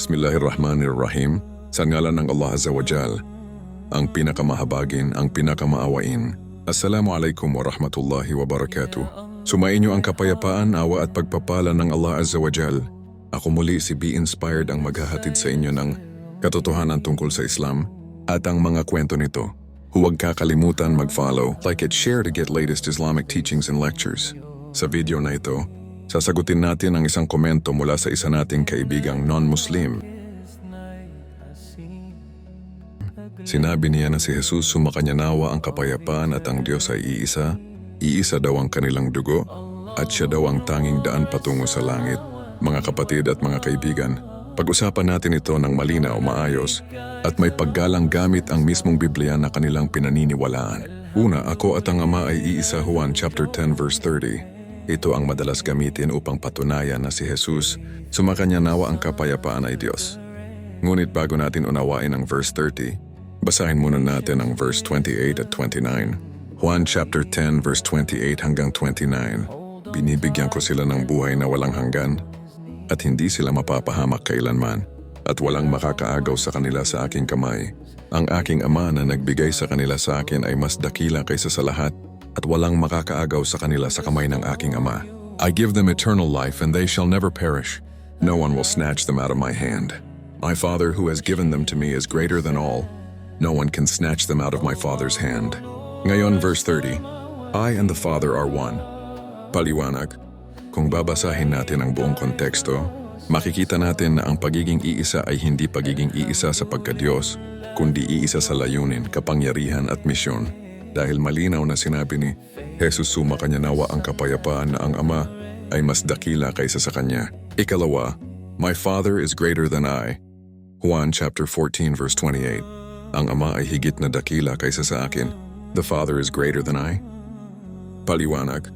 Bismillahirrahmanirrahim. Sa ngalan ng Allah Azza wa Jal, ang pinakamahabagin, ang pinakamaawain. Assalamualaikum warahmatullahi wabarakatuh. Sumainyo ang kapayapaan, awa at pagpapala ng Allah Azza wa Jal. Ako muli si Be Inspired ang maghahatid sa inyo ng katotohanan tungkol sa Islam at ang mga kwento nito. Huwag kakalimutan mag-follow, like at share to get latest Islamic teachings and lectures. Sa video na ito, sasagutin natin ang isang komento mula sa isa nating kaibigang non-Muslim. Sinabi niya na si Jesus sumakanya nawa ang kapayapaan at ang Diyos ay iisa, iisa daw ang kanilang dugo, at siya daw ang tanging daan patungo sa langit. Mga kapatid at mga kaibigan, pag-usapan natin ito ng malinaw, maayos, at may paggalang gamit ang mismong Biblia na kanilang pinaniniwalaan. Una, ako at ang Ama ay iisa, Juan chapter 10 verse 30. Ito ang madalas gamitin upang patunayan na si Jesus sumakanya nawa ang kapayapaan ay Diyos. Ngunit bago natin unawain ang verse 30, basahin muna natin ang verse 28 at 29. Juan chapter 10 verse 28 hanggang 29. Binibigyan ko sila ng buhay na walang hanggan at hindi sila mapapahamak kailanman at walang makakaagaw sa kanila sa aking kamay. Ang aking Ama na nagbigay sa kanila sa akin ay mas dakila kaysa sa lahat at walang makakaagaw sa kanila sa kamay ng aking Ama. I give them eternal life and they shall never perish. No one will snatch them out of my hand. My Father who has given them to me is greater than all. No one can snatch them out of my Father's hand. Ngayon verse 30, I and the Father are one. Paliwanag, kung babasahin natin ang buong konteksto, makikita natin na ang pagiging iisa ay hindi pagiging iisa sa pagka-Diyos, kundi iisa sa layunin, kapangyarihan at misyon. Dahil malinaw na sinabi ni Jesus sumakanya nawa ang kapayapaan na ang Ama ay mas dakila kaysa sa Kanya. Ikalawa, my Father is greater than I. Juan chapter 14 verse 28. Ang Ama ay higit na dakila kaysa sa akin. The Father is greater than I. Paliwanag,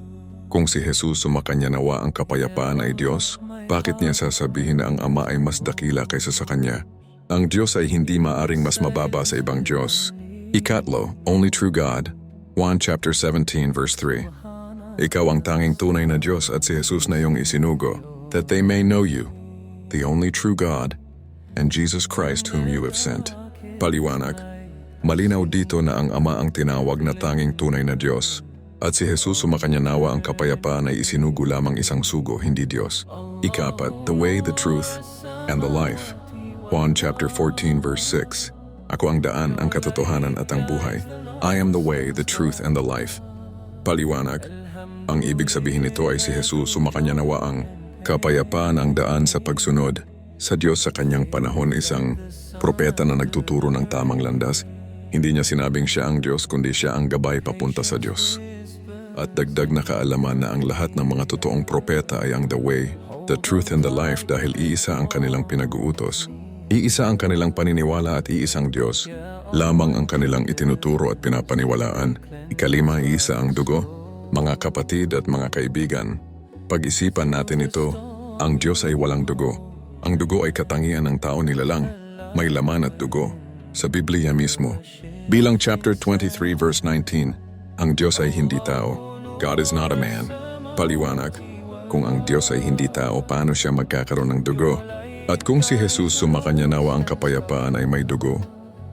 kung si Jesus sumakanya nawa ang kapayapaan ay Diyos, bakit niya sasabihin na ang Ama ay mas dakila kaysa sa Kanya? Ang Diyos ay hindi maaring mas mababa sa ibang Diyos. Ikatlo, only true God. Juan chapter 17 verse 3. Ikaw ang tanging tunay na Diyos at si Jesus na iyong isinugo, that they may know you, the only true God, and Jesus Christ whom you have sent. Paliwanag, malinaw dito na ang Ama ang tinawag na tanging tunay na Diyos, at si Jesus sumakanya nawa ang kapayapaan ay isinugo lamang isang sugo, hindi Diyos. Ikapat, the way, the truth, and the life. Juan chapter 14 verse 6. Ako ang daan, ang katotohanan at ang buhay. I am the way, the truth, and the life. Paliwanag, ang ibig sabihin nito ay si Jesus sumakanya nawa ang kapayapaan ang daan sa pagsunod sa Diyos sa kanyang panahon, isang propeta na nagtuturo ng tamang landas. Hindi niya sinabing siya ang Diyos kundi siya ang gabay papunta sa Diyos. At dagdag na kaalaman na ang lahat ng mga totoong propeta ay ang the way, the truth, and the life dahil iisa ang kanilang pinag-uutos. Iisa ang kanilang paniniwala at iisang Diyos. Lamang ang kanilang itinuturo at pinapaniwalaan. Ikalima, iisa ang dugo. Mga kapatid at mga kaibigan, pag-isipan natin ito, ang Diyos ay walang dugo. Ang dugo ay katangian ng tao nilalang. May laman at dugo. Sa Biblia mismo. Bilang chapter 23 verse 19, ang Diyos ay hindi tao. God is not a man. Paliwanag, kung ang Diyos ay hindi tao, paano siya magkakaroon ng dugo? At kung si Jesus sumakanya nawa ang kapayapaan ay may dugo,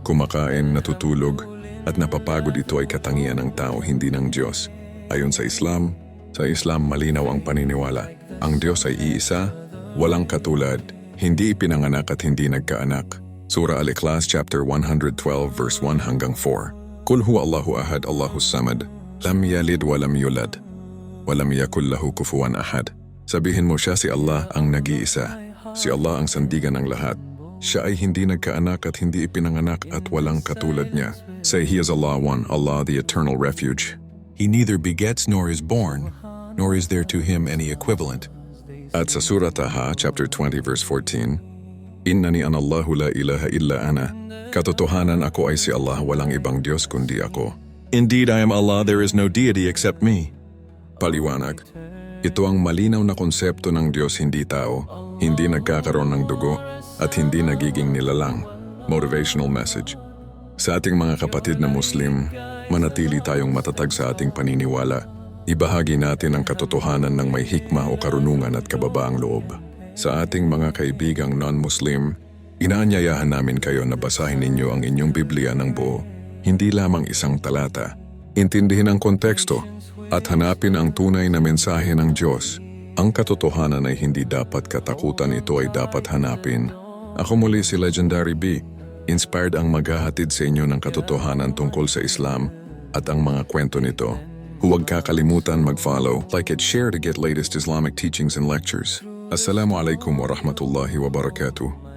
kumakain, natutulog, at napapagod, ito ay katangian ng tao, hindi ng Diyos. Ayon sa Islam malinaw ang paniniwala. Ang Diyos ay iisa, walang katulad, hindi ipinanganak at hindi nagkaanak. Surah Al-Ikhlas chapter 112 verse 1 hanggang 4. Qul huwa Allahu ahad, Allahus samad, lam yalid wa lam yulad, wa lam yakul lahu kufuwan ahad. Sabihin mo, siya si Allah ang nag-iisa. Si Allah ang sandigan ng lahat. Siya ay hindi nagkaanak at hindi ipinanganak at walang katulad niya. Say, He is Allah one, Allah the eternal refuge. He neither begets nor is born, nor is there to Him any equivalent. At sa Surah Taha, chapter 20, verse 14, Innani anallahu la ilaha illa ana. Katotohanan, ako ay si Allah, walang ibang Diyos kundi ako. Indeed, I am Allah, there is no deity except me. Paliwanag, ito ang malinaw na konsepto ng Diyos, hindi tao, hindi nagkakaroon ng dugo, at hindi nagiging nilalang. Motivational message. Sa ating mga kapatid na Muslim, manatili tayong matatag sa ating paniniwala. Ibahagi natin ang katotohanan ng may hikma o karunungan at kababaang loob. Sa ating mga kaibigang non-Muslim, inaanyayahan namin kayo na basahin ninyo ang inyong Biblia ng buo, hindi lamang isang talata. Intindihin ang konteksto at hanapin ang tunay na mensahe ng Diyos. Ang katotohanan ay hindi dapat katakutan, ito ay dapat hanapin. Ako muli si Legendary B, inspired ang maghahatid sa inyo ng katotohanan tungkol sa Islam at ang mga kwento nito. Huwag kakalimutan mag-follow, like at share to get latest Islamic teachings and lectures. Assalamu alaikum wa rahmatullahi wa barakatuh.